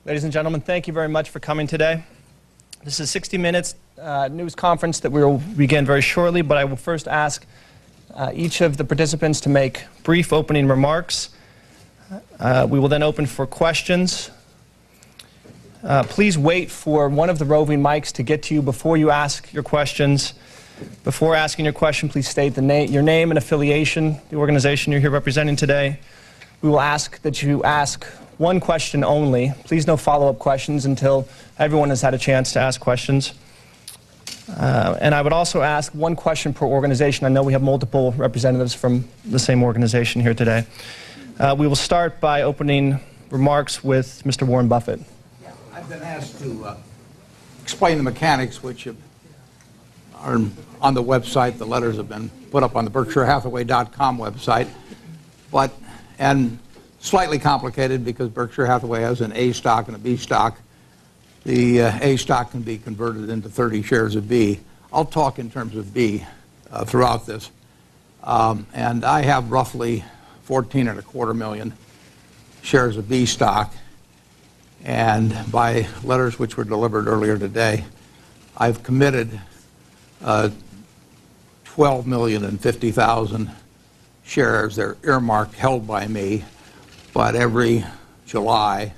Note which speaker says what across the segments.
Speaker 1: Ladies and gentlemen, thank you very much for coming today. This is a 60 Minutes news conference that we will begin very shortly, but I will first ask each of the participants to make brief opening remarks. We will then open for questions. Please wait for one of the roving mics to get to you before you ask your questions. Before asking your question, please state your name and affiliation, the organization you're here representing today. We will ask that you ask one question only. Please no follow-up questions until everyone has had a chance to ask questions. And I would also ask one question per organization. I know we have multiple representatives from the same organization here today. We will start by opening remarks with Mr. Warren Buffett.
Speaker 2: Yeah, I've been asked to explain the mechanics, which are on the website. The letters have been put up on the BerkshireHathaway.com website, and slightly complicated because Berkshire Hathaway has an A stock and a B stock. The A stock can be converted into 30 shares of B. I'll talk in terms of B throughout this. And I have roughly 14.25 million shares of B stock. And by letters which were delivered earlier today, I've committed 12,050,000 shares. They're earmarked, held by me. But every July,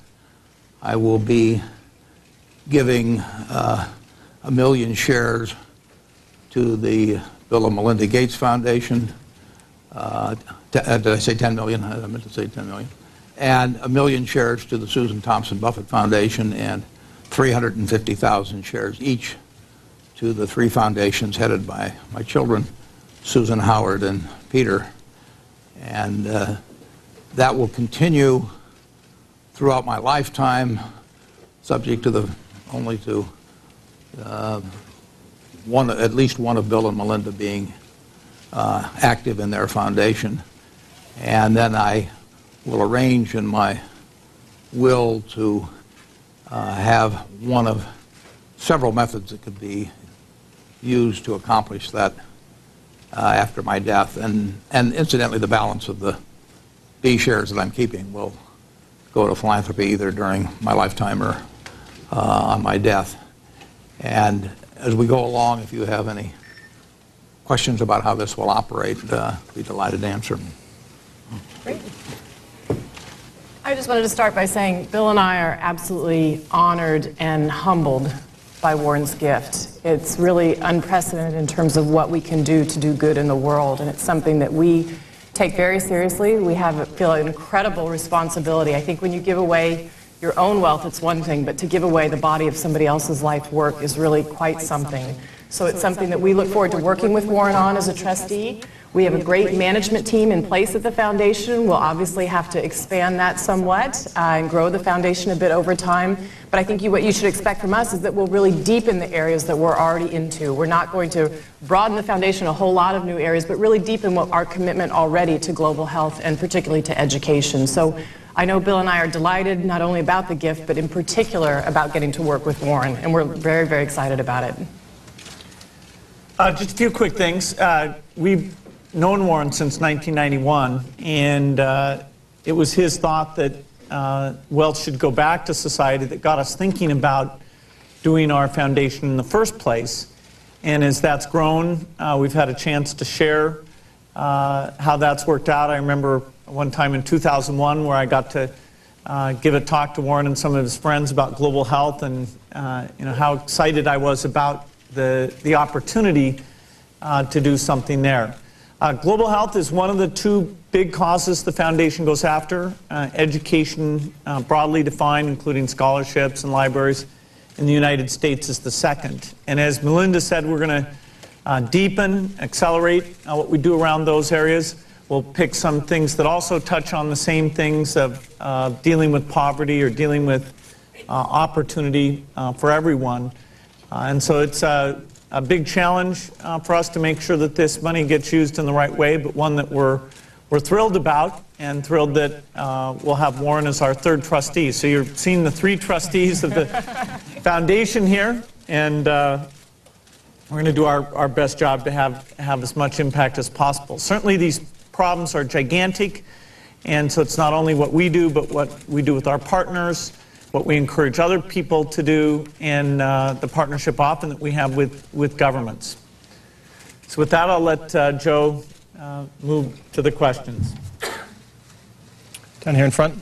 Speaker 2: I will be giving 1 million shares to the Bill and Melinda Gates Foundation. Did I say 10 million? I meant to say 10 million. And 1 million shares to the Susan Thompson Buffett Foundation, and 350,000 shares each to the 3 foundations headed by my children, Susan, Howard, and Peter. And that will continue throughout my lifetime, subject to at least one of Bill and Melinda being active in their foundation. And then I will arrange in my will to have one of several methods that could be used to accomplish that after my death. And incidentally, the balance of the B shares that I'm keeping will go to philanthropy either during my lifetime or on my death. And as we go along, if you have any questions about how this will operate, I'd be delighted to answer them.
Speaker 3: Great. I just wanted to start by saying Bill and I are absolutely honored and humbled by Warren's gift. It's really unprecedented in terms of what we can do to do good in the world, and it's something that we take very seriously. We feel an incredible responsibility. I think when you give away your own wealth, it's one thing, but to give away the body of somebody else's life work is really quite something. So it's something that we look forward to working with Warren on as a trustee. We have a great management team in place at the foundation. We'll obviously have to expand that somewhat and grow the foundation a bit over time. But I think what you should expect from us is that we'll really deepen the areas that we're already into. We're not going to broaden the foundation a whole lot of new areas, but really deepen our commitment already to global health and particularly to education. So I know Bill and I are delighted not only about the gift, but in particular about getting to work with Warren. And we're very, very excited about it.
Speaker 4: Just a few quick things. We've known Warren since 1991, and it was his thought that wealth should go back to society that got us thinking about doing our foundation in the first place. And as that's grown, we've had a chance to share how that's worked out. I remember one time in 2001 where I got to give a talk to Warren and some of his friends about global health, and how excited I was about the opportunity to do something there. Global health is one of the 2 big causes the foundation goes after. Education, broadly defined, including scholarships and libraries in the United States, is the second. And as Melinda said, we're going to deepen, accelerate what we do around those areas. We'll pick some things that also touch on the same things of dealing with poverty or dealing with opportunity for everyone. And so it's a big challenge for us to make sure that this money gets used in the right way, but one that we're thrilled about, and thrilled that we'll have Warren as our 3rd trustee. So you're seeing the 3 trustees of the foundation here, and we're going to do our best job to have as much impact as possible. Certainly these problems are gigantic, and so it's not only what we do, but what we do with our partners, what we encourage other people to do, and the partnership often that we have with governments. So with that, I'll let Joe move to the questions.
Speaker 1: Down here in front.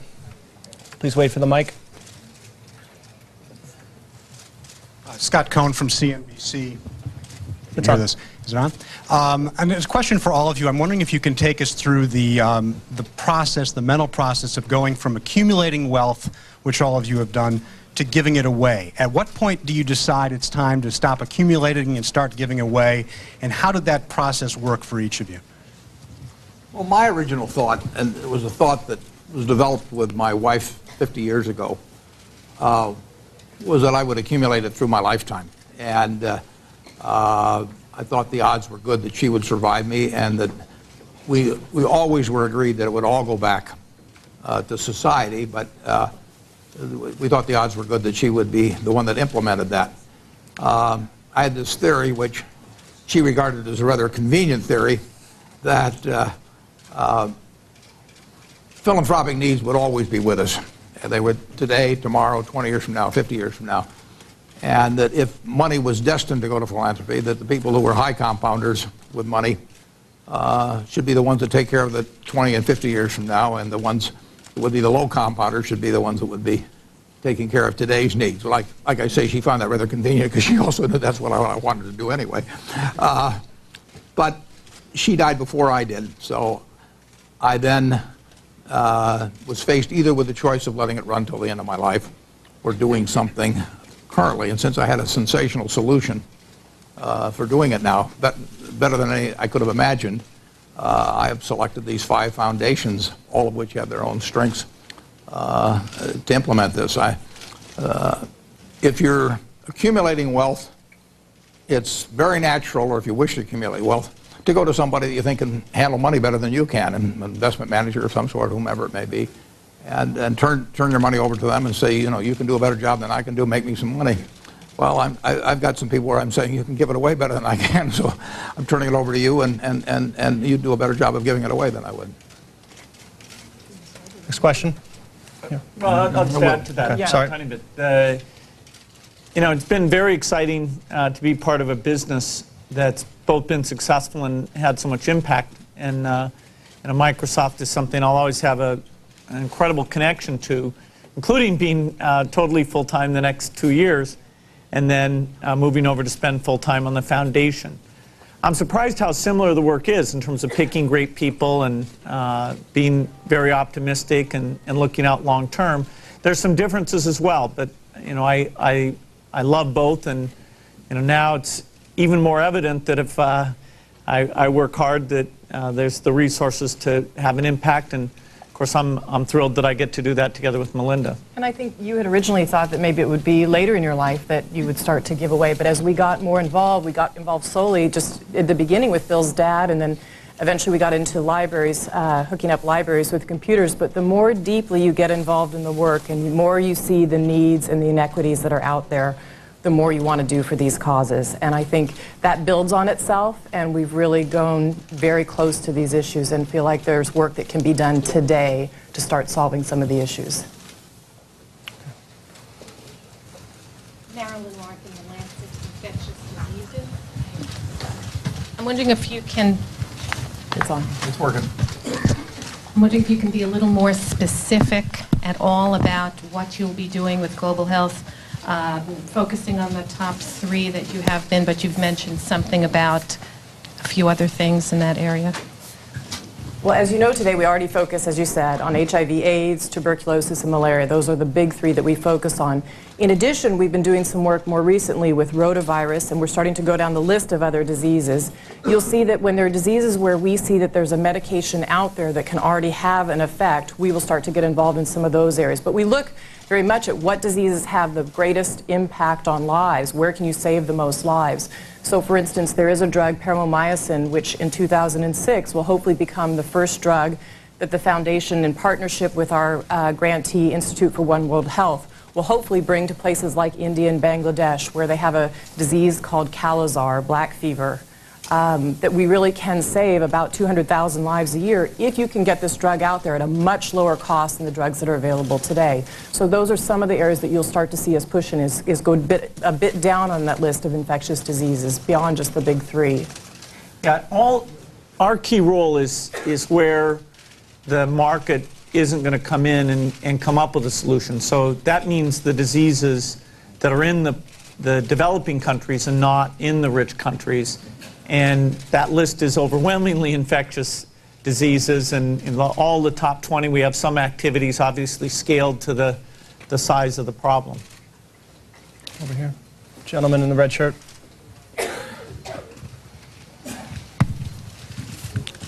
Speaker 1: Please wait for the mic.
Speaker 5: Scott Cohn from CNBC.
Speaker 1: It's on.
Speaker 5: Is it on? And there's a question for all of you. I'm wondering if you can take us through the process, the mental process of going from accumulating wealth, which all of you have done, to giving it away. At what point do you decide it's time to stop accumulating and start giving away? And how did that process work for each of you?
Speaker 2: Well, my original thought, and it was a thought that was developed with my wife 50 years ago, was that I would accumulate it through my lifetime. And I thought the odds were good that she would survive me, and that we always were agreed that it would all go back to society, but we thought the odds were good that she would be the one that implemented that. I had this theory, which she regarded as a rather convenient theory, that philanthropic needs would always be with us. They would today, tomorrow, 20 years from now, 50 years from now. And that if money was destined to go to philanthropy, that the people who were high compounders with money should be the ones that take care of the 20 and 50 years from now, and the ones that would be the low compounders should be the ones that would be taking care of today's needs. Like I say, she found that rather convenient because she also knew that's what I wanted to do anyway. But she died before I did, so I then was faced either with the choice of letting it run till the end of my life or doing something currently. And since I had a sensational solution for doing it now, better than any I could have imagined, I have selected these 5 foundations, all of which have their own strengths, to implement this. If you're accumulating wealth, it's very natural, or if you wish to accumulate wealth, to go to somebody that you think can handle money better than you can, an investment manager of some sort, whomever it may be, and turn your money over to them and say, you know, you can do a better job than I can do, make me some money. Well, I've got some people where I'm saying you can give it away better than I can, so I'm turning it over to you, and you do a better job of giving it away than I would.
Speaker 1: Next question.
Speaker 4: Yeah. Well, I'll just add to that.
Speaker 1: Okay. Sorry.
Speaker 4: A tiny bit. You know, it's been very exciting to be part of a business that's both been successful and had so much impact. And Microsoft is something I'll always have an incredible connection to, including being totally full-time the next 2 years, and then moving over to spend full-time on the foundation. I'm surprised how similar the work is in terms of picking great people and being very optimistic and looking out long-term. There's some differences as well, but you know, I love both, and you know, now it's even more evident that if I work hard, that there's the resources to have an impact. And of course, I'm thrilled that I get to do that together with Melinda.
Speaker 3: And I think you had originally thought that maybe it would be later in your life that you would start to give away. But as we got more involved, we got involved slowly, just at the beginning with Bill's dad, and then eventually we got into libraries, hooking up libraries with computers. But the more deeply you get involved in the work and the more you see the needs and the inequities that are out there, the more you want to do for these causes. And I think that builds on itself, and we've really gone very close to these issues and feel like there's work that can be done today to start solving some of the issues.
Speaker 6: Marilyn Larkin, the Lancet Infectious Diseases. I'm wondering if you can...
Speaker 3: It's on.
Speaker 2: It's working.
Speaker 6: I'm wondering if you can be a little more specific at all about what you'll be doing with global health. Focusing on the top 3 that you have been, but you've mentioned something about a few other things in that area.
Speaker 3: Well, as you know, today we already focus, as you said, on HIV/AIDS, tuberculosis, and malaria. Those are the big 3 that we focus on. In addition, we've been doing some work more recently with rotavirus, and we're starting to go down the list of other diseases. You'll see that when there are diseases where we see that there's a medication out there that can already have an effect, we will start to get involved in some of those areas. But we look very much at what diseases have the greatest impact on lives. Where can you save the most lives? So, for instance, there is a drug, paramomycin, which in 2006 will hopefully become the first drug that the foundation, in partnership with our grantee Institute for One World Health, will hopefully bring to places like India and Bangladesh, where they have a disease called Kala-Azar, black fever. that we really can save about 200,000 lives a year if you can get this drug out there at a much lower cost than the drugs that are available today. So those are some of the areas that you'll start to see us pushing is go a bit down on that list of infectious diseases beyond just the big three.
Speaker 4: Yeah, our key role is where the market isn't going to come in and come up with a solution. So that means the diseases that are in the developing countries and not in the rich countries. And that list is overwhelmingly infectious diseases, and in all the top 20 we have some activities obviously scaled to the size of the problem.
Speaker 1: Over here. Gentleman in the red shirt.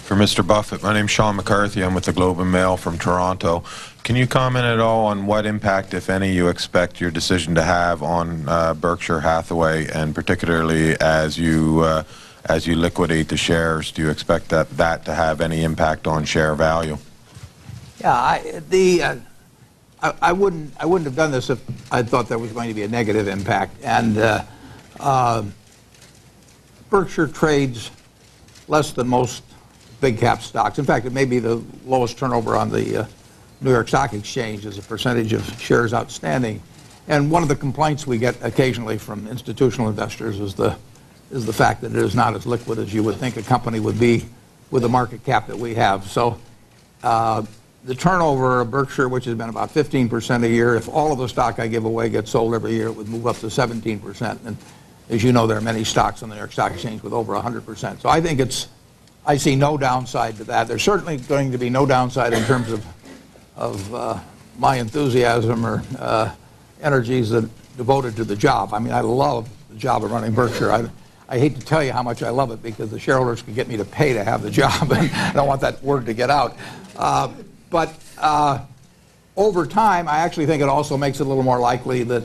Speaker 7: For Mr. Buffett, my name's Sean McCarthy. I'm with the Globe and Mail from Toronto. Can you comment at all on what impact, if any, you expect your decision to have on Berkshire Hathaway, and particularly as you liquidate the shares? Do you expect that to have any impact on share value?
Speaker 2: Yeah, I wouldn't have done this if I thought there was going to be a negative impact. And Berkshire trades less than most big cap stocks. In fact, it may be the lowest turnover on the New York Stock Exchange as a percentage of shares outstanding. And one of the complaints we get occasionally from institutional investors is the fact that it is not as liquid as you would think a company would be with the market cap that we have. So the turnover of Berkshire, which has been about 15% a year, if all of the stock I give away gets sold every year, it would move up to 17%. And as you know, there are many stocks on the New York Stock Exchange with over 100%. So I see no downside to that. There's certainly going to be no downside in terms of my enthusiasm or energies that devoted to the job. I mean, I love the job of running Berkshire. I hate to tell you how much I love it, because the shareholders can get me to pay to have the job, and I don't want that word to get out. But over time, I actually think it also makes it a little more likely that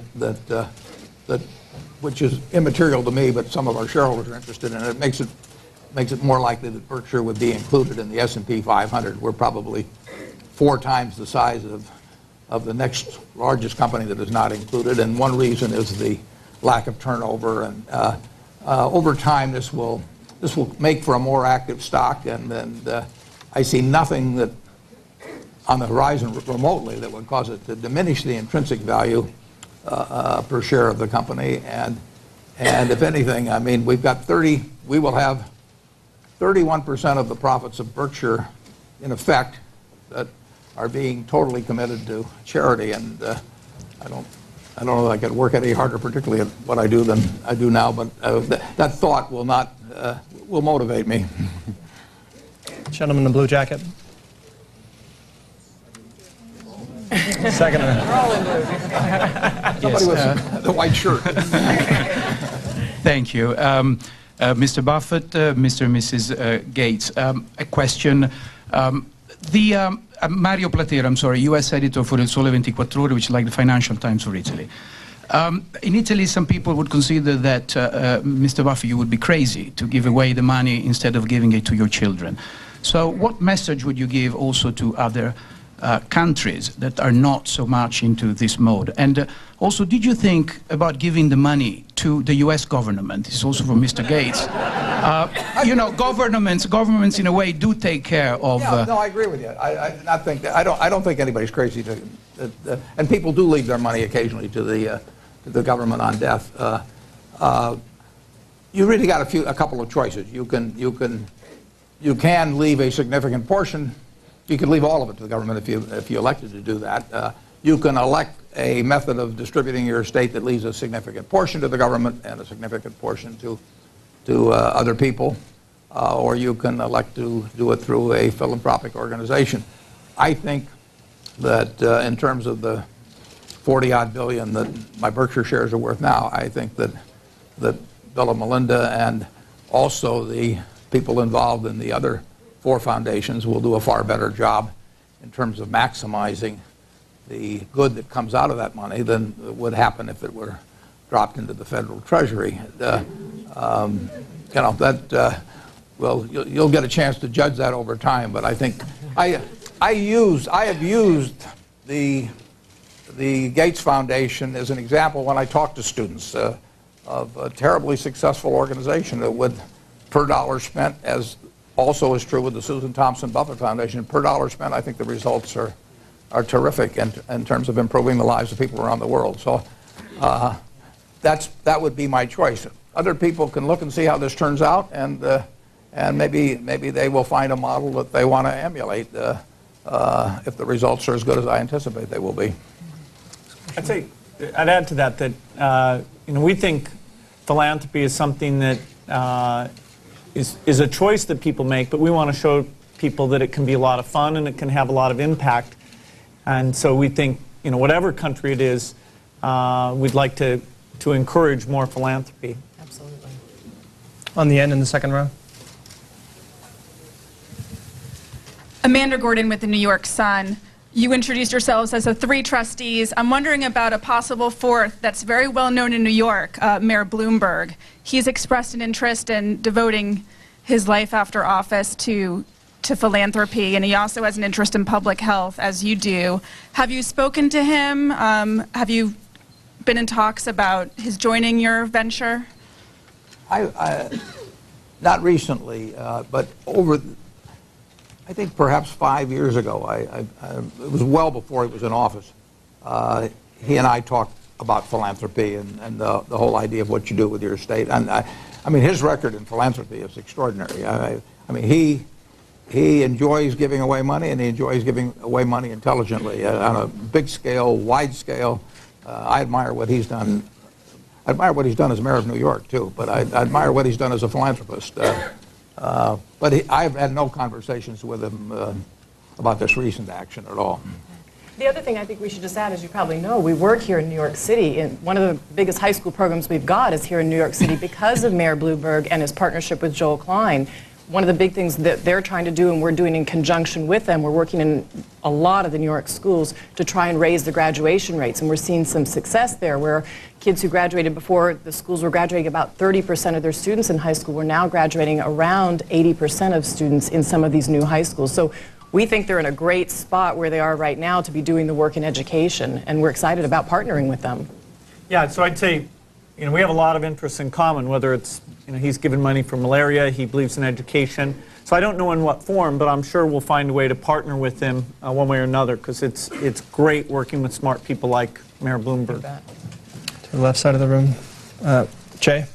Speaker 2: which is immaterial to me, but some of our shareholders are interested in it. It makes it more likely that Berkshire would be included in the S&P 500. We're probably 4 times the size of the next largest company that is not included, and one reason is the lack of turnover. And over time, this will make for a more active stock, and I see nothing that on the horizon remotely that would cause it to diminish the intrinsic value per share of the company. And if anything, I mean, we will have 31% of the profits of Berkshire, in effect, that are being totally committed to charity. And I don't know that I could work any harder, particularly at what I do, than I do now. But that thought will motivate me.
Speaker 1: Gentleman in the blue jacket. Second.
Speaker 3: We're all in blue.
Speaker 2: Somebody with the white shirt.
Speaker 8: Thank you. Mr. Buffett, Mr. and Mrs. Gates, a question. Mario Platero, I'm sorry, U.S. editor for Il Sole 24 Ore, which is like the Financial Times for Italy. In Italy, some people would consider that, Mr. Buffett, you would be crazy to give away the money instead of giving it to your children. So what message would you give also to other countries that are not so much into this mode? And also, did you think about giving the money to the U.S. government? This is also from Mr. Gates. You know, governments in a way do take care of.
Speaker 2: Yeah, no, I agree with you. I don't think anybody's crazy to, and people do leave their money occasionally to the government on death. You really got a couple of choices. You can leave a significant portion. You could leave all of it to the government if you elected to do that. You can elect a method of distributing your estate that leaves a significant portion to the government and a significant portion to other people, or you can elect to do it through a philanthropic organization. I think that in terms of the 40-odd billion that my Berkshire shares are worth now, I think that Bill and Melinda and also the people involved in the other 4 foundations will do a far better job in terms of maximizing the good that comes out of that money than would happen if it were dropped into the federal treasury. You know, that well, you'll get a chance to judge that over time. But I think I have used the Gates Foundation as an example when I talk to students of a terribly successful organization that would per dollar spent, as also is true with the Susan Thompson Buffett Foundation, per dollar spent, I think the results are terrific in terms of improving the lives of people around the world. So that would be my choice. Other people can look and see how this turns out, and maybe they will find a model that they want to emulate if the results are as good as I anticipate they will be.
Speaker 4: I'd add to that we think philanthropy is something that is a choice that people make, but we want to show people that it can be a lot of fun and it can have a lot of impact. And so we think, whatever country it is, we'd like to encourage more philanthropy.
Speaker 3: Absolutely.
Speaker 1: On the end in the second row.
Speaker 9: Amanda Gordon with the New York Sun. You introduced yourselves as the 3 trustees. I'm wondering about a possible 4th that's very well known in New York, Mayor Bloomberg. He's expressed an interest in devoting his life after office to philanthropy, and he also has an interest in public health, as you do. Have you spoken to him? Have you been in talks about his joining your venture?
Speaker 2: Not recently, but I think perhaps 5 years ago, it was well before he was in office, he and I talked about philanthropy and the whole idea of what you do with your estate. And I mean, his record in philanthropy is extraordinary. I mean, he enjoys giving away money, and he enjoys giving away money intelligently on a big scale, wide scale. I admire what he's done. I admire what he's done as mayor of New York, too, but I admire what he's done as a philanthropist. But I've had no conversations with him about this recent action at all.
Speaker 3: The other thing I think we should just add, as you probably know, we work here in New York City, and one of the biggest high school programs we've got is here in New York City because of Mayor Bloomberg and his partnership with Joel Klein. One of the big things that they're trying to do, and we're doing in conjunction with them, we're working in a lot of the New York schools to try and raise the graduation rates, and we're seeing some success there where kids who graduated before, the schools were graduating about 30% of their students in high school. We're now graduating around 80% of students in some of these new high schools. So we think they're in a great spot where they are right now to be doing the work in education, and we're excited about partnering with them.
Speaker 4: Yeah, so I'd say, we have a lot of interests in common, whether it's, he's given money for malaria, he believes in education. So I don't know in what form, but I'm sure we'll find a way to partner with him one way or another, because it's great working with smart people like Mayor Bloomberg.
Speaker 1: To the left side of the room. Jay?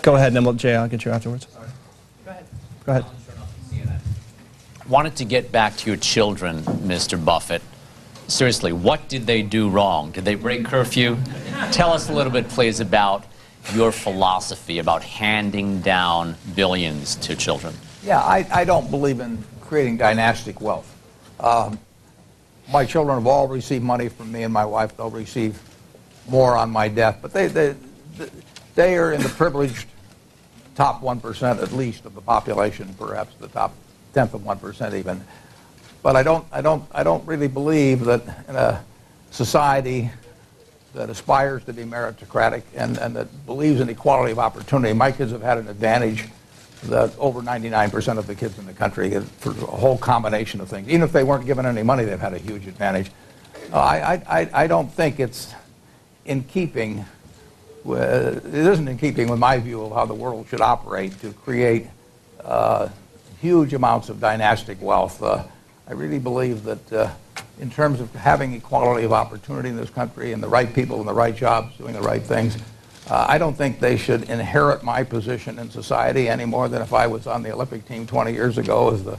Speaker 1: Go ahead, and then Jay, I'll get you afterwards.
Speaker 3: Go ahead.
Speaker 1: Go ahead.
Speaker 10: Wanted to get back to your children, Mr. Buffett. Seriously, what did they do wrong? Did they break curfew? Tell us a little bit, please, about your philosophy about handing down billions to children.
Speaker 2: Yeah, I don't believe in creating dynastic wealth. My children have all received money from me and my wife. They'll receive more on my death. But they are in the privileged top 1% at least of the population, perhaps the top 10th of 1% even. But I don't really believe that in a society that aspires to be meritocratic and that believes in equality of opportunity, my kids have had an advantage that over 99% of the kids in the country, for a whole combination of things. Even if they weren't given any money, they've had a huge advantage. I don't think it's in keeping with, it isn't in keeping with my view of how the world should operate to create huge amounts of dynastic wealth. I really believe that in terms of having equality of opportunity in this country and the right people in the right jobs doing the right things, I don't think they should inherit my position in society any more than if I was on the Olympic team 20 years ago as the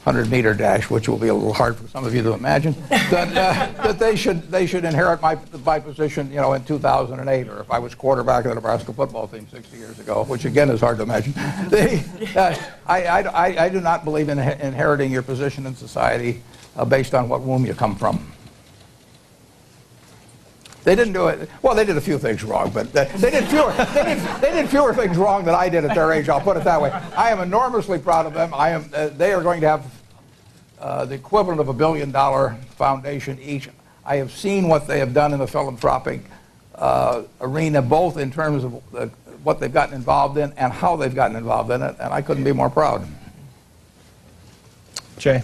Speaker 2: 100-meter dash, which will be a little hard for some of you to imagine, that they should inherit my position, in 2008, or if I was quarterback of the Nebraska football team 60 years ago, which again is hard to imagine. I do not believe in inheriting your position in society based on what womb you come from. They didn't do it. Well, they did a few things wrong, but they did fewer things wrong than I did at their age. I'll put it that way. I am enormously proud of them. They are going to have the equivalent of $1 billion foundation each. I have seen what they have done in the philanthropic arena, both in terms of what they've gotten involved in and how they've gotten involved in it, and I couldn't be more proud.
Speaker 1: Jay.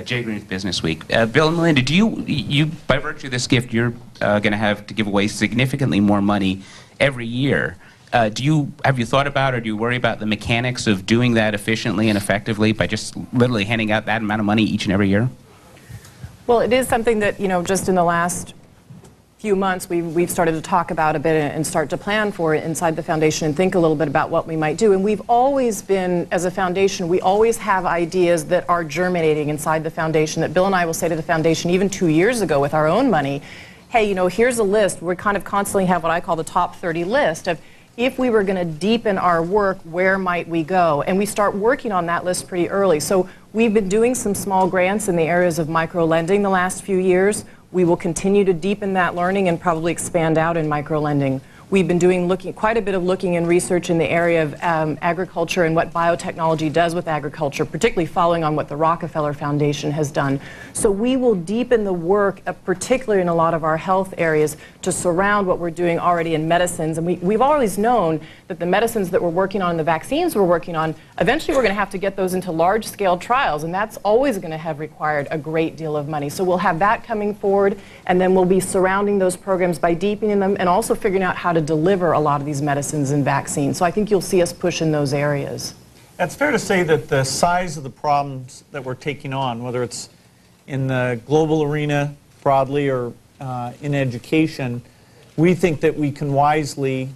Speaker 11: Jay Green with Business Week. Bill and Melinda, do you, by virtue of this gift, you're going to have to give away significantly more money every year. Have you thought about, or do you worry about the mechanics of doing that efficiently and effectively by just literally handing out that amount of money each and every year?
Speaker 3: Well, it is something that, just in the last few months we've started to talk about a bit and start to plan for it inside the foundation and think a little bit about what we might do. And we've always been, as a foundation, we always have ideas that are germinating inside the foundation that Bill and I will say to the foundation even 2 years ago with our own money, hey, here's a list. We kind of constantly have what I call the top 30 list of if we were going to deepen our work, where might we go? And we start working on that list pretty early. So we've been doing some small grants in the areas of micro-lending the last few years. We will continue to deepen that learning and probably expand out in micro-lending. We've been doing quite a bit of looking and research in the area of agriculture and what biotechnology does with agriculture, particularly following on what the Rockefeller Foundation has done. So we will deepen the work, particularly in a lot of our health areas, to surround what we're doing already in medicines. And we've always known that the medicines that we're working on, the vaccines we're working on, eventually we're going to have to get those into large-scale trials, and that's always going to have required a great deal of money. So we'll have that coming forward, and then we'll be surrounding those programs by deepening them and also figuring out how to deliver a lot of these medicines and vaccines. So I think you'll see us push in those areas.
Speaker 4: It's fair to say that the size of the problems that we're taking on, whether it's in the global arena broadly or in education, we think that we can wisely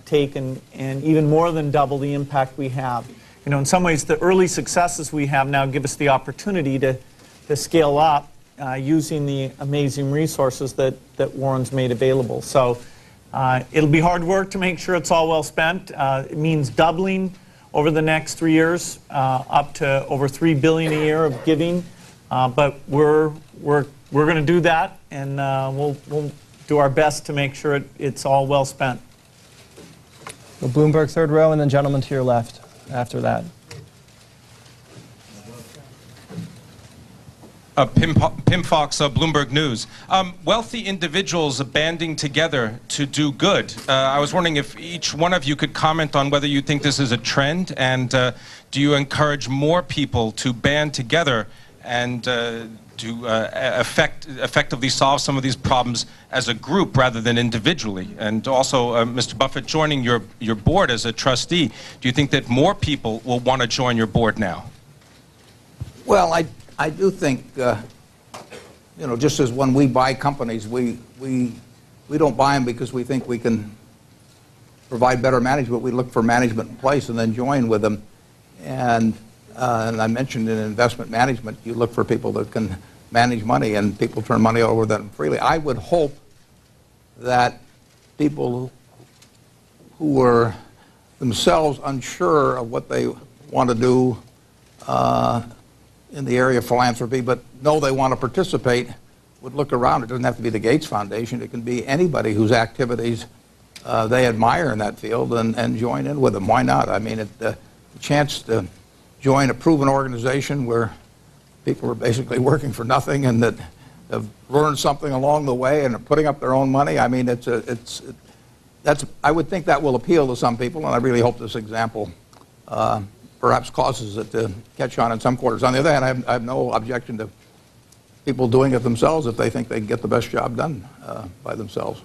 Speaker 4: take and even more than double the impact we have. In some ways, the early successes we have now give us the opportunity to scale up using the amazing resources that Warren's made available. So it'll be hard work to make sure it's all well spent. It means doubling over the next 3 years, up to over $3 billion a year of giving. But we're going to do that, and we'll do our best to make sure it's all well spent.
Speaker 1: Well, Bloomberg, third row, and then gentleman to your left after that.
Speaker 12: Pim Fox, Bloomberg News. Wealthy individuals banding together to do good. I was wondering if each one of you could comment on whether you think this is a trend, and do you encourage more people to band together and to effectively solve some of these problems as a group rather than individually? And also, Mr. Buffett, joining your board as a trustee, do you think that more people will want to join your board now?
Speaker 2: Well, I do think, just as when we buy companies, we don't buy them because we think we can provide better management. We look for management in place and then join with them. And I mentioned in investment management, you look for people that can manage money, and people turn money over to them freely. I would hope that people who are themselves unsure of what they want to do in the area of philanthropy, but know they want to participate, would look around. It doesn't have to be the Gates Foundation. It can be anybody whose activities they admire in that field and join in with them. Why not? I mean, the chance to join a proven organization where people are basically working for nothing and that have learned something along the way and are putting up their own money. I mean, I would think that will appeal to some people, and I really hope this example perhaps causes it to catch on in some quarters. On the other hand, I have no objection to people doing it themselves if they think they can get the best job done by themselves.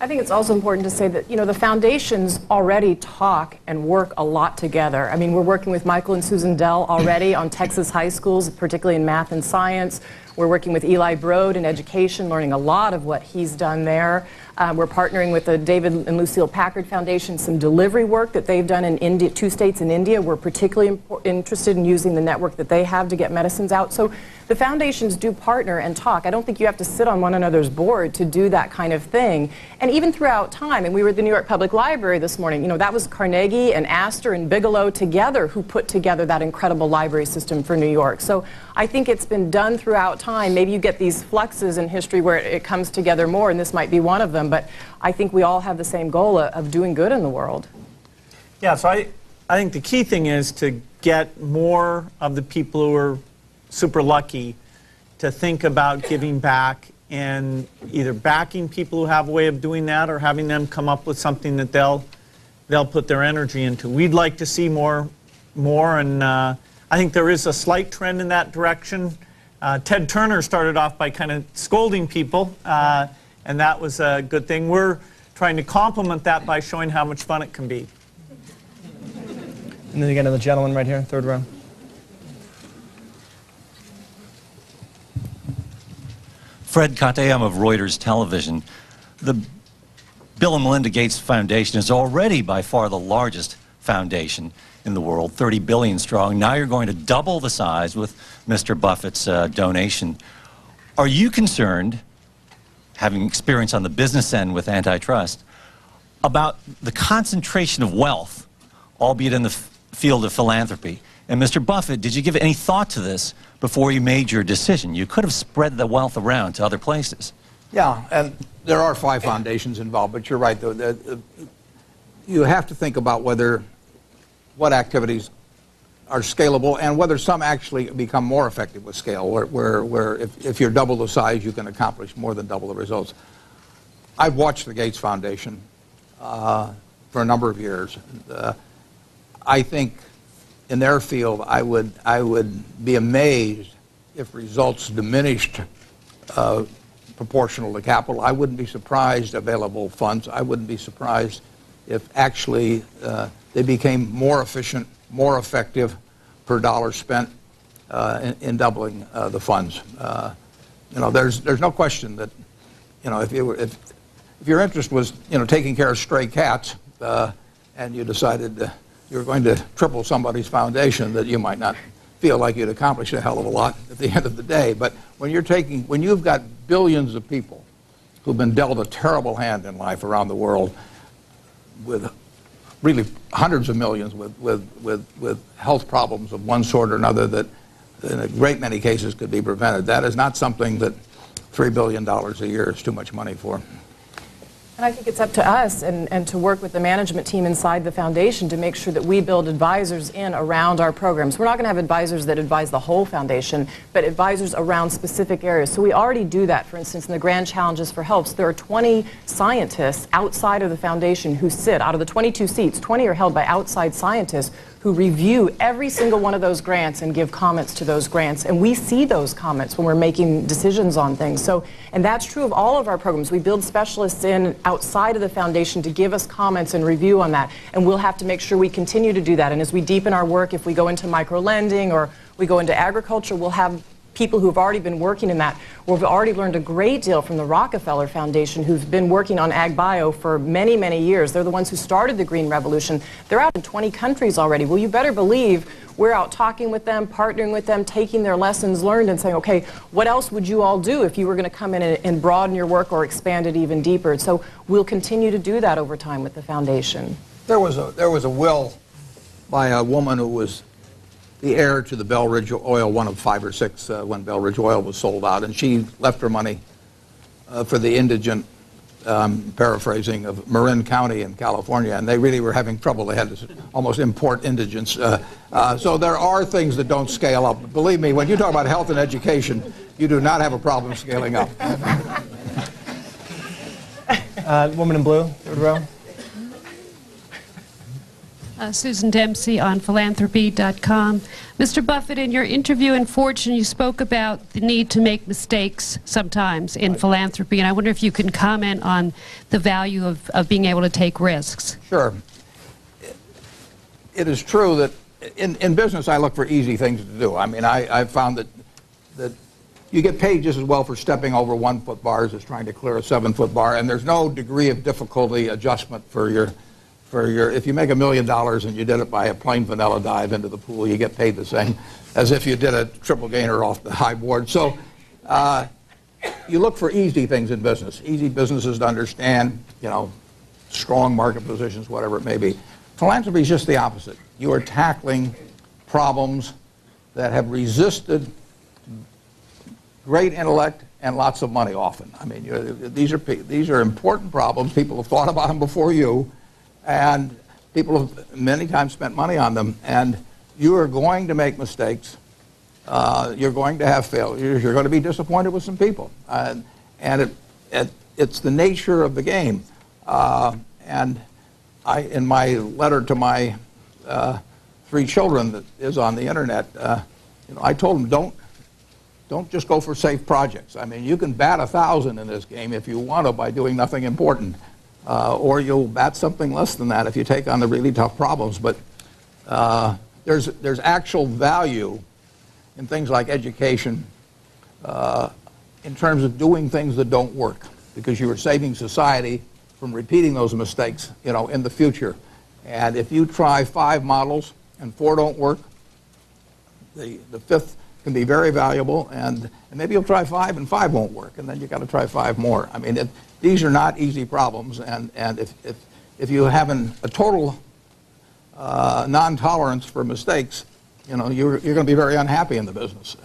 Speaker 3: I think it's also important to say that, the foundations already talk and work a lot together. I mean, we're working with Michael and Susan Dell already on Texas high schools, particularly in math and science. We're working with Eli Broad in education, learning a lot of what he's done there. We're partnering with the David and Lucille Packard Foundation, some delivery work that they've done in India, 2 states in India. We're particularly interested in using the network that they have to get medicines out. So the foundations do partner and talk. I don't think you have to sit on one another's board to do that kind of thing. And even throughout time, and we were at the New York Public Library this morning, that was Carnegie and Astor and Bigelow together who put together that incredible library system for New York. So I think it's been done throughout time. Maybe you get these fluxes in history where it comes together more, and this might be one of them, but I think we all have the same goal of doing good in the world.
Speaker 4: Yeah, so I think the key thing is to get more of the people who are super lucky to think about giving back and either backing people who have a way of doing that or having them come up with something that they'll put their energy into. We'd like to see more, and I think there is a slight trend in that direction. Ted Turner started off by kind of scolding people, and that was a good thing. We're trying to complement that by showing how much fun it can be.
Speaker 1: And then again to the gentleman right here, third row.
Speaker 13: Fred Katayam of Reuters Television. The Bill and Melinda Gates Foundation is already by far the largest foundation in the world, 30 billion strong. Now you're going to double the size with Mr. Buffett's donation. Are you concerned, having experience on the business end with antitrust, about the concentration of wealth, albeit in the field of philanthropy? And Mr. Buffett, did you give any thought to this before you made your decision? You could have spread the wealth around to other places.
Speaker 2: Yeah, and there are 5 foundations involved, but you're right, though. You have to think about what activities are scalable and whether some actually become more effective with scale, where if you're double the size, you can accomplish more than double the results. I've watched the Gates Foundation for a number of years. I think in their field, I would be amazed if results diminished proportional to capital. I wouldn't be surprised available funds. I wouldn't be surprised if actually they became more efficient, more effective per dollar spent in doubling the funds. You know, there's no question that, you know, if your interest was, you know, taking care of stray cats, and you decided you were going to triple somebody's foundation, that you might not feel like you'd accomplished a hell of a lot at the end of the day. But when you've got billions of people who've been dealt a terrible hand in life around the world, with really hundreds of millions with health problems of one sort or another that in a great many cases could be prevented, that is not something that $3 billion a year is too much money for.
Speaker 3: And I think it's up to us and to work with the management team inside the foundation to make sure that we build advisors in around our programs. We're not going to have advisors that advise the whole foundation, but advisors around specific areas. So we already do that. For instance, in the Grand Challenges for Health, there are 20 scientists outside of the foundation who sit. Out of the 22 seats, 20 are held by outside scientists who review every single one of those grants and give comments to those grants. And we see those comments when we're making decisions on things. So, and that's true of all of our programs. We build specialists in outside of the foundation to give us comments and review on that. And we'll have to make sure we continue to do that. And as we deepen our work, if we go into micro-lending or we go into agriculture, we'll have people who have already been working in that. We've already learned a great deal from the Rockefeller Foundation, who's been working on ag bio for many, many years. They're the ones who started the Green Revolution. They're out in 20 countries already. Well, you better believe we're out talking with them, partnering with them, taking their lessons learned and saying, okay, what else would you all do if you were going to come in and broaden your work or expand it even deeper? So we'll continue to do that over time with the foundation.
Speaker 2: There was a will by a woman who was the heir to the Belridge Oil, one of 5 or 6 when Belridge Oil was sold out, and she left her money for the indigent, paraphrasing, of Marin County in California, and they really were having trouble. They had to almost import indigents. So there are things that don't scale up. Believe me, when you talk about health and education, you do not have a problem scaling up.
Speaker 1: Woman in blue, third row.
Speaker 14: Susan Dempsey on philanthropy.com. Mr. Buffett, in your interview in Fortune, you spoke about the need to make mistakes sometimes in philanthropy, and I wonder if you can comment on the value of being able to take risks.
Speaker 2: Sure. It is true that in business I look for easy things to do. I mean, I've found that you get paid just as well for stepping over 1-foot bars as trying to clear a 7-foot bar, and there's no degree of difficulty adjustment for your if you make $1 million and you did it by a plain vanilla dive into the pool, you get paid the same as if you did a triple gainer off the high board. So you look for easy things in business, easy businesses to understand, you know, strong market positions, whatever it may be. Philanthropy is just the opposite. You are tackling problems that have resisted great intellect and lots of money often. I mean, these are important problems. People have thought about them before you. And people have many times spent money on them, and you are going to make mistakes. You're going to have failures. You're going to be disappointed with some people, and it's the nature of the game. And in my letter to my 3 children that is on the internet, you know, I told them don't don't just go for safe projects. I mean, you can bat 1,000 in this game if you want to by doing nothing important. Or you'll bat something less than that if you take on the really tough problems. But there's actual value in things like education in terms of doing things that don't work, because you are saving society from repeating those mistakes, in the future. And if you try 5 models and 4 don't work, the 5th can be very valuable, and maybe you'll try 5 and 5 won't work, and then you've got to try 5 more. I mean, these are not easy problems, and if you have a total non-tolerance for mistakes, you're going to be very unhappy in the business.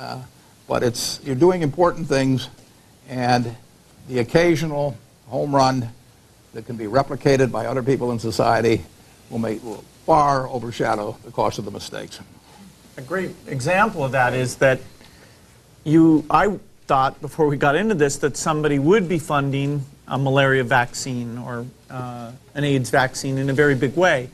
Speaker 2: But you're doing important things, and the occasional home run that can be replicated by other people in society will far overshadow the cost of the mistakes.
Speaker 4: A great example of that is that I thought before we got into this that somebody would be funding a malaria vaccine or an AIDS vaccine in a very big way.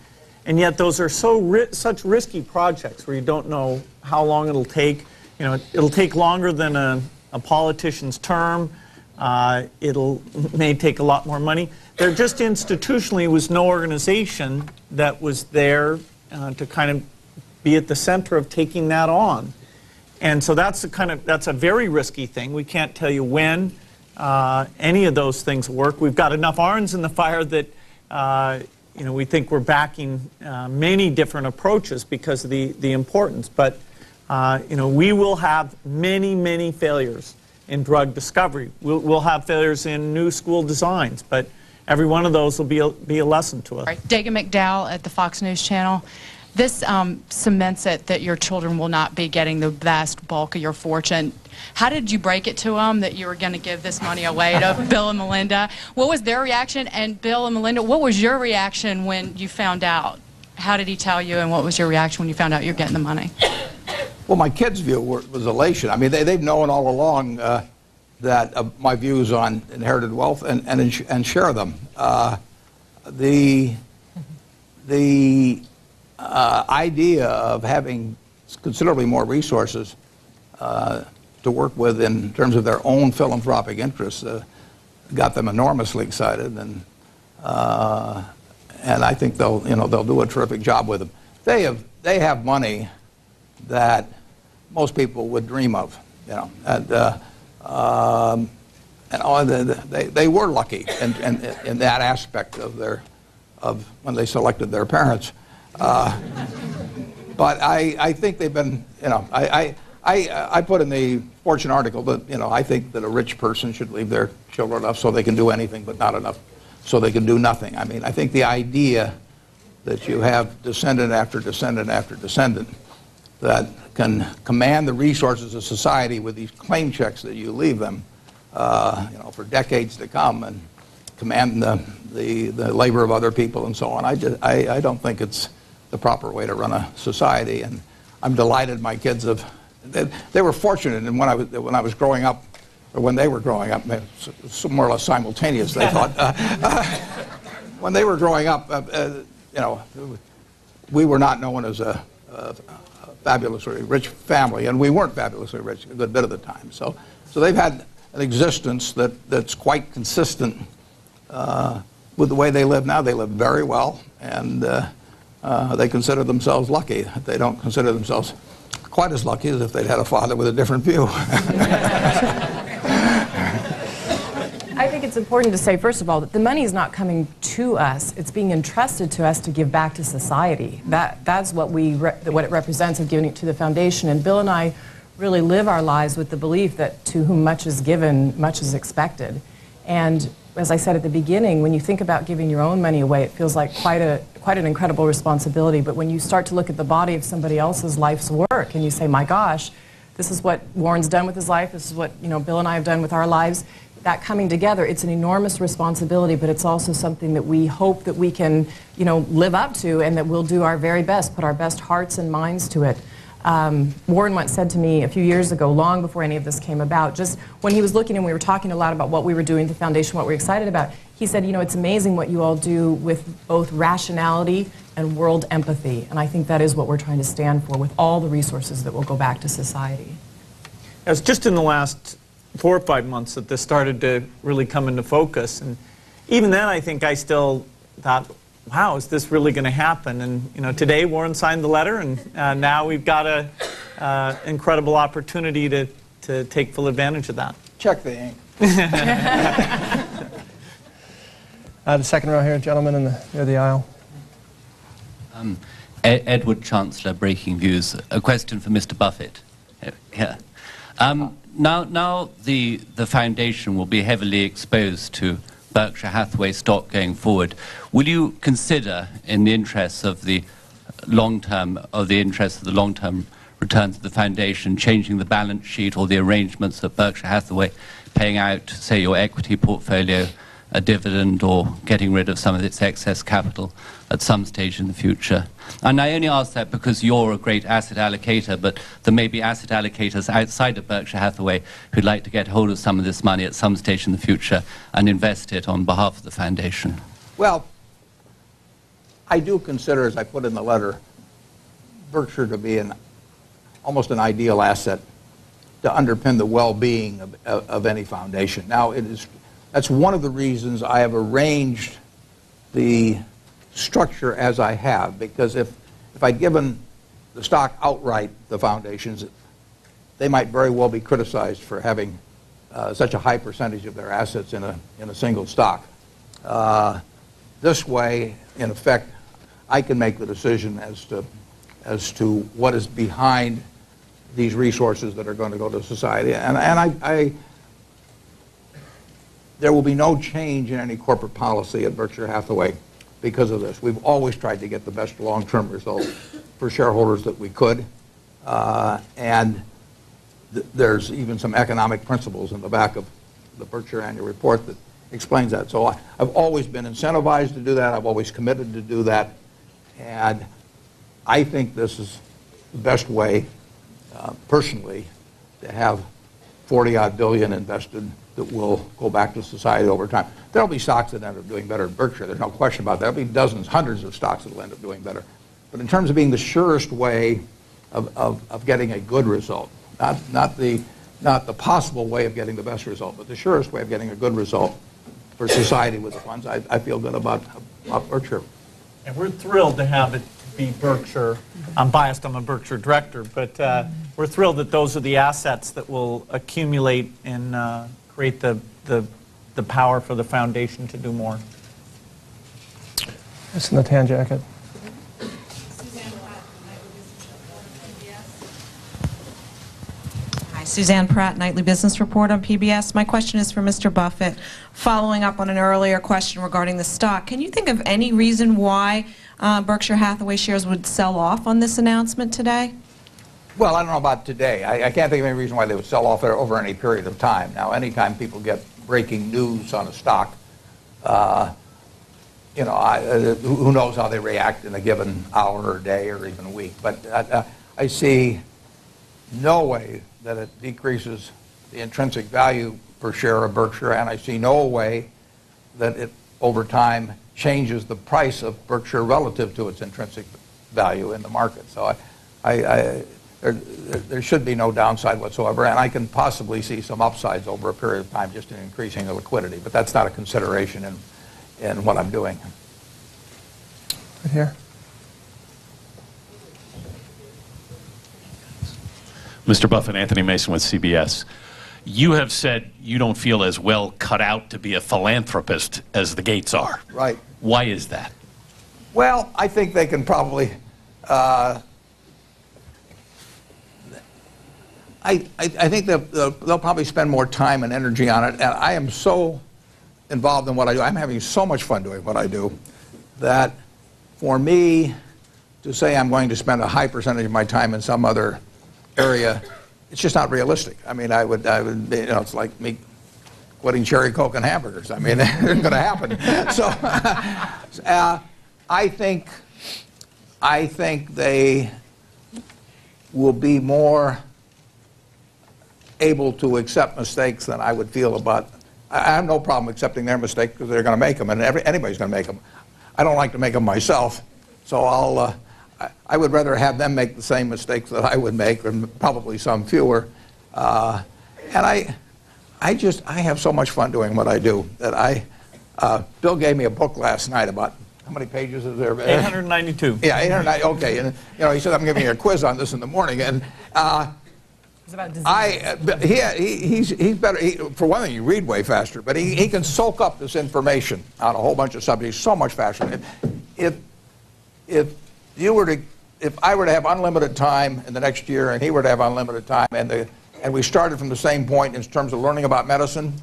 Speaker 4: And yet those are such risky projects where you don't know how long it'll take. It'll take longer than a politician's term. May take a lot more money. There just institutionally was no organization that was there to kind of be at the center of taking that on. And so that's a very risky thing. We can't tell you when any of those things work. We've got enough irons in the fire that we think we're backing many different approaches because of the importance. But we will have many failures in drug discovery. We'll have failures in new school designs, but every one of those will be a lesson to us.
Speaker 15: Right. Dagan McDowell at the Fox News Channel. This cements it that your children will not be getting the vast bulk of your fortune. How did you break it to them that you were going to give this money away to Bill and Melinda? What was their reaction? And Bill and Melinda, what was your reaction when you found out? How did he tell you, and what was your reaction when you found out you're getting the money?
Speaker 2: Well, my kids' view was elation. I mean, they've known all along that my views on inherited wealth and share them. The idea of having considerably more resources to work with in terms of their own philanthropic interests got them enormously excited, and I think they'll do a terrific job with them. They have money that most people would dream of, and they were lucky in that aspect of when they selected their parents. But I think they've been, I put in the Fortune article that, I think that a rich person should leave their children enough so they can do anything, but not enough so they can do nothing. I mean, I think the idea that you have descendant after descendant after descendant that can command the resources of society with these claim checks that you leave them, for decades to come, and command the labor of other people and so on. I don't think it's the proper way to run a society, and I'm delighted my kids they were fortunate, and when I was growing up, or when they were growing up, more or less simultaneous, they thought. When they were growing up, we were not known as a fabulously rich family, and we weren't fabulously rich a good bit of the time. So they've had an existence that's quite consistent with the way they live now. They live very well, and they consider themselves lucky. They don't consider themselves quite as lucky as if they'd had a father with a different view.
Speaker 3: I think it's important to say, first of all, that the money is not coming to us. It's being entrusted to us to give back to society. That's what it represents of giving it to the foundation. And Bill and I really live our lives with the belief that to whom much is given, much is expected. And as I said at the beginning, when you think about giving your own money away, it feels like quite an incredible responsibility. But when you start to look at the body of somebody else's life's work, and you say, my gosh, this is what Warren's done with his life, this is what Bill and I have done with our lives, that coming together, it's an enormous responsibility, but it's also something that we hope that we can live up to, and that we'll do our very best, put our best hearts and minds to it. Warren once said to me a few years ago, long before any of this came about, just when he was looking and we were talking a lot about what we were doing at the foundation, what we're excited about, he said, it's amazing what you all do with both rationality and world empathy. And I think that is what we're trying to stand for with all the resources that will go back to society.
Speaker 4: It was just in the last 4 or 5 months that this started to really come into focus. And even then, I think I still thought, wow, is this really going to happen? And you know, today Warren signed the letter, and now we've got a incredible opportunity to take full advantage of that.
Speaker 2: Check the ink.
Speaker 1: The second row here, gentleman near the aisle.
Speaker 16: Edward Chancellor, Breaking Views. A question for Mr. Buffett. Here. Now the foundation will be heavily exposed to Berkshire Hathaway stock going forward. Will you consider, in the interests of the long-term returns of the foundation, changing the balance sheet or the arrangements of Berkshire Hathaway, paying out, say, your equity portfolio a dividend or getting rid of some of its excess capital at some stage in the future? And I only ask that because you're a great asset allocator, but there may be asset allocators outside of Berkshire Hathaway who'd like to get hold of some of this money at some stage in the future and invest it on behalf of the foundation.
Speaker 2: Well, I do consider, as I put in the letter, Berkshire to be almost an ideal asset to underpin the well-being of any foundation. Now, that's one of the reasons I have arranged the structure as I have, because if I'd given the stock outright, the foundations, they might very well be criticized for having such a high percentage of their assets in a single stock. This way, in effect, I can make the decision as to what is behind these resources that are going to go to society, and there will be no change in any corporate policy at Berkshire Hathaway because of this. We've always tried to get the best long-term result for shareholders that we could, and there's even some economic principles in the back of the Berkshire annual report that explains that. So I've always been incentivized to do that. I've always committed to do that, and I think this is the best way, personally, to have 40-odd billion invested that will go back to society over time. There'll be stocks that end up doing better at Berkshire. There's no question about that. There'll be dozens, hundreds of stocks that will end up doing better. But in terms of being the surest way of getting a good result, not the possible way of getting the best result, but the surest way of getting a good result for society with the funds, I feel good about Berkshire.
Speaker 4: And we're thrilled to have it be Berkshire. I'm biased, I'm a Berkshire director, but we're thrilled that those are the assets that will accumulate and create the power for the foundation to do more.
Speaker 1: This in the tan jacket.
Speaker 17: Hi, Suzanne Pratt, Nightly Business Report on PBS. My question is for Mr. Buffett. Following up on an earlier question regarding the stock, can you think of any reason why Berkshire Hathaway shares would sell off on this announcement today?
Speaker 2: Well, I don't know about today. I can't think of any reason why they would sell off there over any period of time. Now, anytime people get breaking news on a stock, you know, who knows how they react in a given hour or day or even a week. But I see no way that it decreases the intrinsic value per share of Berkshire, and I see no way that it, over time, changes the price of Berkshire relative to its intrinsic value in the market. So there should be no downside whatsoever, and I can possibly see some upsides over a period of time just in increasing the liquidity, but that's not a consideration in what I'm doing.
Speaker 1: Right here.
Speaker 18: Mr. Buffett, Anthony Mason with CBS. You have said you don't feel as well cut out to be a philanthropist as the Gates are.
Speaker 2: Right.
Speaker 18: Why is that?
Speaker 2: Well, I think they can probably I think they'll probably spend more time and energy on it, and I am so involved in what I do. I'm having so much fun doing what I do that for me to say I'm going to spend a high percentage of my time in some other area, it's just not realistic. I mean, I would you know, it's like me quitting cherry Coke and hamburgers. I mean, it isn't going to happen. So I think they will be more able to accept mistakes than I would feel about. I have no problem accepting their mistake because they're going to make them, and anybody's going to make them. I don't like to make them myself, so I would rather have them make the same mistakes that I would make, and probably some fewer, And I have so much fun doing what I do that Bill gave me a book last night about, how many pages is there?
Speaker 4: 892.
Speaker 2: Yeah, 890. Okay, and he said I'm giving you a quiz on this in the morning, and
Speaker 3: it's about disease.
Speaker 2: he's better. For one thing, you read way faster, but he can soak up this information on a whole bunch of subjects so much faster. If I were to have unlimited time in the next year, and he were to have unlimited time, and we started from the same point in terms of learning about medicine,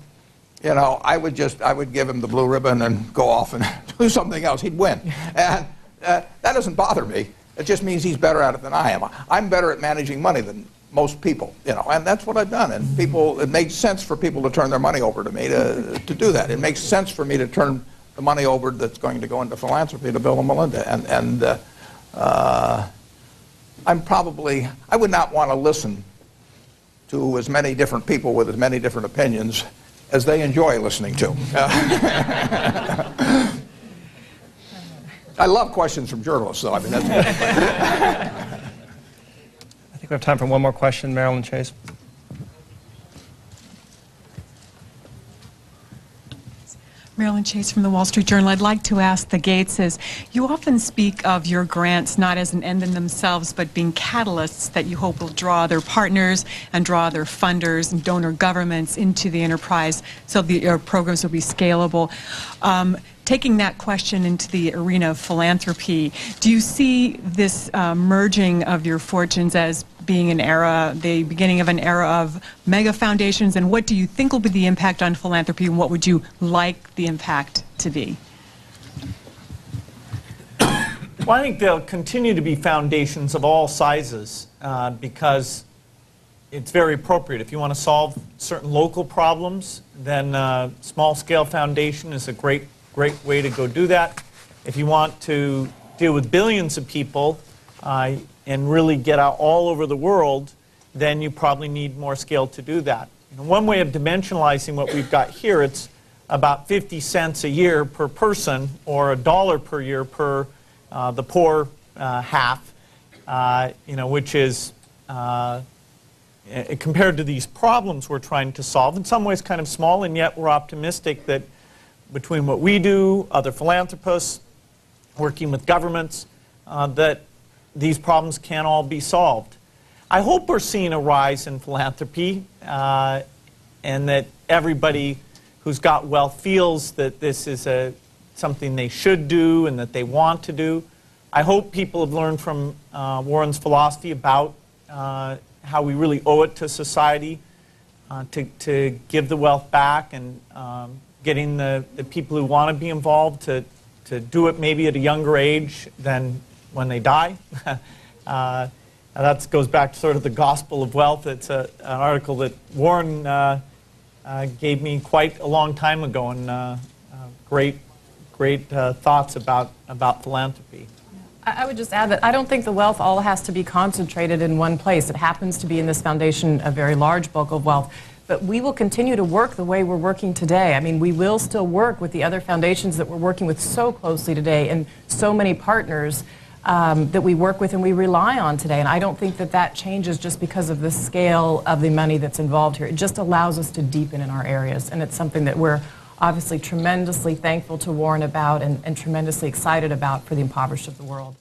Speaker 2: I would give him the blue ribbon and go off and do something else. He'd win. And that doesn't bother me. It just means he's better at it than I am. I'm better at managing money than most people, and that's what I've done. And it makes sense for people to turn their money over to me to do that. It makes sense for me to turn the money over that's going to go into philanthropy to Bill and Melinda. I would not want to listen to as many different people with as many different opinions as they enjoy listening to. I love questions from journalists, though. I mean, that's good.
Speaker 1: I think we have time for one more question, Marilyn Chase.
Speaker 19: Marilyn Chase from the Wall Street Journal. I'd like to ask the Gateses, you often speak of your grants not as an end in themselves, but being catalysts that you hope will draw their partners and draw their funders and donor governments into the enterprise so your programs will be scalable. Taking that question into the arena of philanthropy, do you see this merging of your fortunes as being the beginning of an era of mega foundations, and what do you think will be the impact on philanthropy, and what would you like the impact to be?
Speaker 4: Well, I think there'll continue to be foundations of all sizes because it's very appropriate. If you want to solve certain local problems, then small-scale foundation is a great way to go do that. If you want to deal with billions of people and really get out all over the world, then you probably need more scale to do that. One way of dimensionalizing what we've got here, it's about 50 cents a year per person, or $1 per year per the poor half, which is compared to these problems we're trying to solve, in some ways kind of small, and yet we're optimistic that between what we do, other philanthropists, working with governments, that these problems can all be solved. I hope we're seeing a rise in philanthropy and that everybody who's got wealth feels that this is something they should do and that they want to do. I hope people have learned from Warren's philosophy about how we really owe it to society to give the wealth back, and getting the people who want to be involved to do it maybe at a younger age than when they die. That goes back to sort of the gospel of wealth. It's an article that Warren gave me quite a long time ago, and great thoughts about philanthropy.
Speaker 3: I would just add that I don't think the wealth all has to be concentrated in one place. It happens to be in this foundation a very large bulk of wealth. But we will continue to work the way we're working today. I mean, we will still work with the other foundations that we're working with so closely today, and so many partners that we work with and we rely on today. And I don't think that changes just because of the scale of the money that's involved here. It just allows us to deepen in our areas. And it's something that we're obviously tremendously thankful to Warren about, and tremendously excited about for the impoverished of the world.